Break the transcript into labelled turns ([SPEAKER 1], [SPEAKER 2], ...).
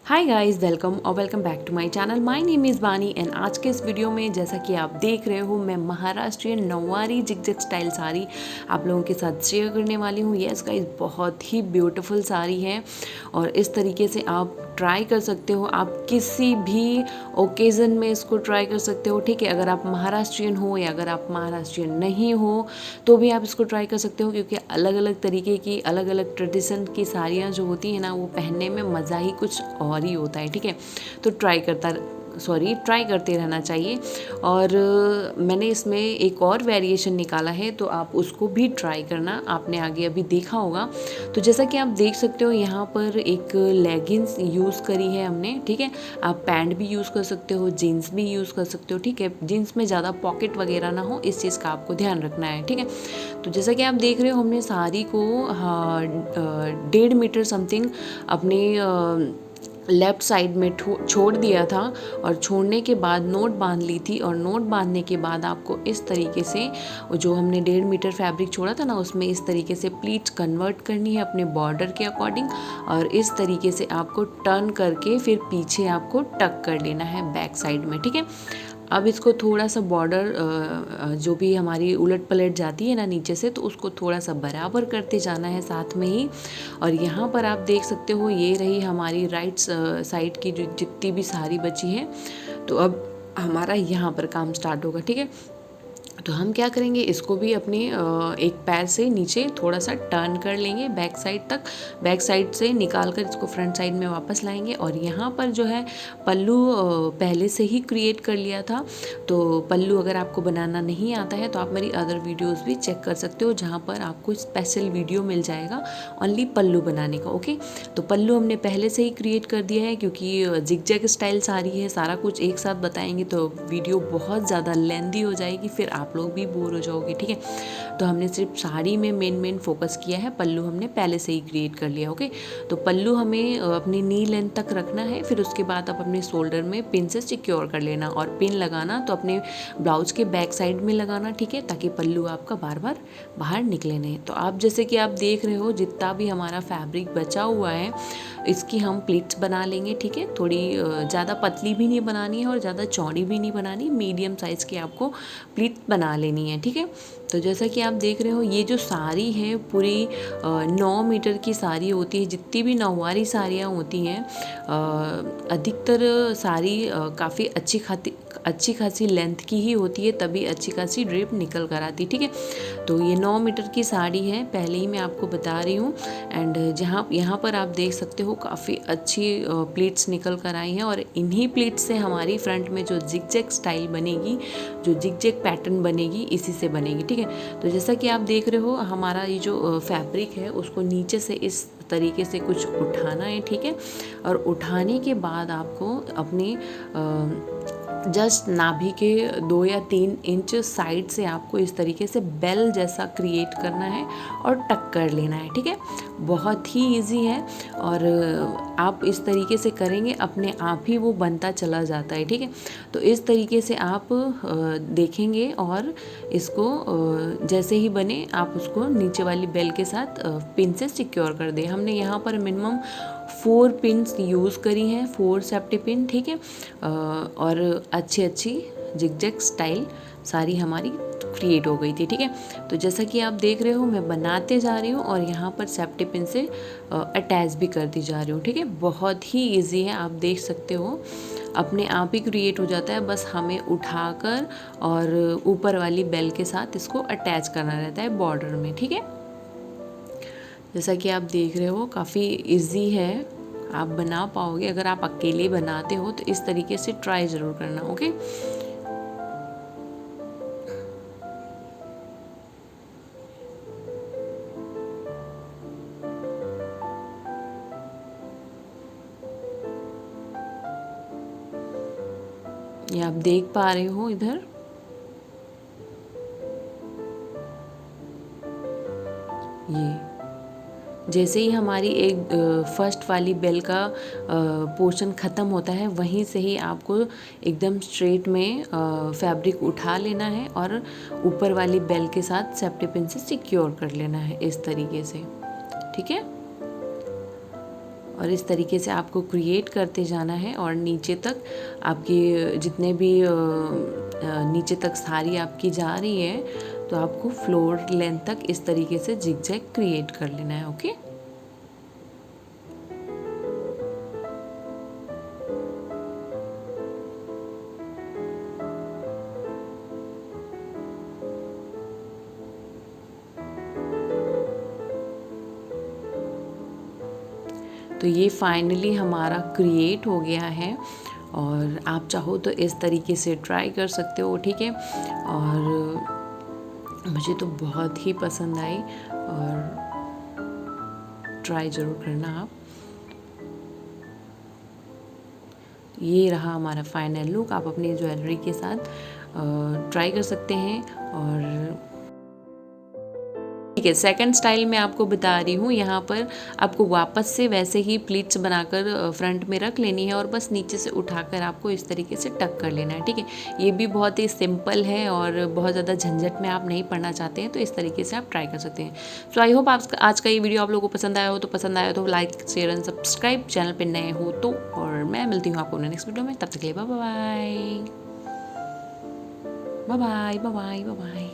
[SPEAKER 1] हाय guys, welcome और welcome back to my channel. My name is Bani and आज के इस वीडियो में जैसा कि आप देख रहे हो, मैं महाराष्ट्रियन नौवारी जिगजैग स्टाइल साड़ी आप लोगों के साथ शेयर करने वाली हूँ। यस गाइस, बहुत ही ब्यूटीफुल साड़ी है और इस तरीके से आप ट्राई कर सकते हो। आप किसी भी ओकेज़न में इसको ट्राई कर सकते हो, ठीक है। अगर आप महाराष्ट्रियन हो या अगर आप महाराष्ट्रियन नहीं हो तो भी आप इसको ट्राई कर सकते हो, क्योंकि अलग अलग तरीके की अलग अलग ट्रेडिशन की साड़ियाँ जो होती हैं ना, वो पहनने में मज़ा ही कुछ और ही होता है, ठीक है। तो ट्राई करते रहना चाहिए। और मैंने इसमें एक और वेरिएशन निकाला है, तो आप उसको भी ट्राई करना। आपने आगे अभी देखा होगा। तो जैसा कि आप देख सकते हो, यहाँ पर एक लेगिंग्स यूज़ करी है हमने, ठीक है। आप पैंट भी यूज़ कर सकते हो, जीन्स भी यूज़ कर सकते हो, ठीक है। जीन्स में ज़्यादा पॉकेट वगैरह ना हो, इस चीज़ का आपको ध्यान रखना है, ठीक है। तो जैसा कि आप देख रहे हो, हमने साड़ी को 1.5 मीटर समथिंग अपने लेफ़्ट साइड में छोड़ दिया था और छोड़ने के बाद नोट बांध ली थी। और नोट बांधने के बाद आपको इस तरीके से जो हमने 1.5 मीटर फैब्रिक छोड़ा था ना, उसमें इस तरीके से प्लीट्स कन्वर्ट करनी है अपने बॉर्डर के अकॉर्डिंग। और इस तरीके से आपको टर्न करके फिर पीछे आपको टक कर लेना है बैक साइड में, ठीक है। अब इसको थोड़ा सा बॉर्डर जो भी हमारी उलट पलट जाती है ना नीचे से, तो उसको थोड़ा सा बराबर करते जाना है साथ में ही। और यहाँ पर आप देख सकते हो, ये रही हमारी राइट साइड की जो जितनी भी साड़ी बची है। तो अब हमारा यहाँ पर काम स्टार्ट होगा, ठीक है। तो हम क्या करेंगे, इसको भी अपने एक पैर से नीचे थोड़ा सा टर्न कर लेंगे बैक साइड तक। बैक साइड से निकाल कर इसको फ्रंट साइड में वापस लाएंगे। और यहाँ पर जो है पल्लू पहले से ही क्रिएट कर लिया था। तो पल्लू अगर आपको बनाना नहीं आता है तो आप मेरी अदर वीडियोस भी चेक कर सकते हो, जहाँ पर आपको स्पेशल वीडियो मिल जाएगा ओनली पल्लू बनाने का, ओके। तो पल्लू हमने पहले से ही क्रिएट कर दिया है, क्योंकि जिगजैग स्टाइल साड़ी है, सारा कुछ एक साथ बताएंगे तो वीडियो बहुत ज़्यादा लेंदी हो जाएगी, फिर आप लोग भी बोर हो जाओगे, ठीक है। तो हमने सिर्फ साड़ी में मेन फोकस किया है, पल्लू हमने पहले से ही क्रिएट कर लिया, ओके। तो पल्लू हमें अपनी नी लेंथ तक रखना है, फिर उसके बाद आप अपने शोल्डर में पिन से सिक्योर कर लेना। और पिन लगाना तो अपने ब्लाउज के बैक साइड में लगाना, ठीक है, ताकि पल्लू आपका बार बार बाहर निकले नहीं। तो आप जैसे कि आप देख रहे हो, जितना भी हमारा फैब्रिक बचा हुआ है इसकी हम प्लीट्स बना लेंगे, ठीक है। थोड़ी ज़्यादा पतली भी नहीं बनानी है और ज़्यादा चौड़ी भी नहीं बनानी, मीडियम साइज़ की आपको प्लीट बना लेनी है, ठीक है। तो जैसा कि आप देख रहे हो, ये जो साड़ी है पूरी 9 मीटर की साड़ी होती है। जितनी भी नौवारी साड़ियाँ होती हैं, अधिकतर साड़ी काफ़ी अच्छी खासी लेंथ की ही होती है, तभी अच्छी खासी ड्रेप निकल कर आती, ठीक है। तो ये 9 मीटर की साड़ी है, पहले ही मैं आपको बता रही हूँ। एंड यहाँ पर आप देख सकते हो, काफ़ी अच्छी प्लीट्स निकल कर आई हैं। और इन्हीं प्लीट्स से हमारी फ्रंट में जो जिगजैग स्टाइल बनेगी, जो जिगजैग पैटर्न बनेगी, इसी से बनेगी, ठीक है। तो जैसा कि आप देख रहे हो, हमारा ये जो फैब्रिक है उसको नीचे से इस तरीके से कुछ उठाना है, ठीक है। और उठाने के बाद आपको अपनी जस्ट नाभि के 2 या 3 इंच साइड से आपको इस तरीके से बेल जैसा क्रिएट करना है और टक कर लेना है, ठीक है। बहुत ही इजी है और आप इस तरीके से करेंगे अपने आप ही वो बनता चला जाता है, ठीक है। तो इस तरीके से आप देखेंगे और इसको जैसे ही बने आप उसको नीचे वाली बेल के साथ पिन से सिक्योर कर दें। हमने यहाँ पर मिनिमम 4 पिन्स यूज़ करी हैं, 4 सेफ्टी पिन, ठीक है। और अच्छी जिगजैग स्टाइल साड़ी हमारी क्रिएट हो गई थी, ठीक है। तो जैसा कि आप देख रहे हो, मैं बनाते जा रही हूँ और यहाँ पर सेफ्टी पिन से अटैच भी करती जा रही हूँ, ठीक है। बहुत ही इजी है, आप देख सकते हो, अपने आप ही क्रिएट हो जाता है। बस हमें उठाकर और ऊपर वाली बेल के साथ इसको अटैच करना रहता है बॉर्डर में, ठीक है। जैसा कि आप देख रहे हो, काफ़ी इजी है, आप बना पाओगे। अगर आप अकेले बनाते हो तो इस तरीके से ट्राई ज़रूर करना, ओके। ये आप देख पा रहे हो इधर, ये जैसे ही हमारी एक फर्स्ट वाली बेल का पोर्शन ख़त्म होता है, वहीं से ही आपको एकदम स्ट्रेट में फैब्रिक उठा लेना है और ऊपर वाली बेल के साथ सेफ्टी पिन से सिक्योर कर लेना है इस तरीके से, ठीक है। और इस तरीके से आपको क्रिएट करते जाना है और नीचे तक आपकी जितने भी नीचे तक साड़ी आपकी जा रही है तो आपको फ्लोर लेंथ तक इस तरीके से जिगजैग क्रिएट कर लेना है। ओके, तो ये फाइनली हमारा क्रिएट हो गया है और आप चाहो तो इस तरीके से ट्राई कर सकते हो। ठीक है, और मुझे तो बहुत ही पसंद आई और ट्राई ज़रूर करना आप। ये रहा हमारा फाइनल लुक, आप अपनी ज्वेलरी के साथ ट्राई कर सकते हैं। और ठीक है, सेकंड स्टाइल मैं आपको बता रही हूँ। यहाँ पर आपको वापस से वैसे ही प्लीट्स बनाकर फ्रंट में रख लेनी है और बस नीचे से उठाकर आपको इस तरीके से टक कर लेना है। ठीक है, ये भी बहुत ही सिंपल है और बहुत ज़्यादा झंझट में आप नहीं पड़ना चाहते हैं तो इस तरीके से आप ट्राई कर सकते हैं। सो आई होप आज का ये वीडियो आप लोगों को पसंद आया हो, तो पसंद आया तो like share and subscribe, channel पर नए हो तो। और मैं मिलती हूँ आपको नेक्स्ट वीडियो में, तब तक के लिए bye bye bye bye bye bye.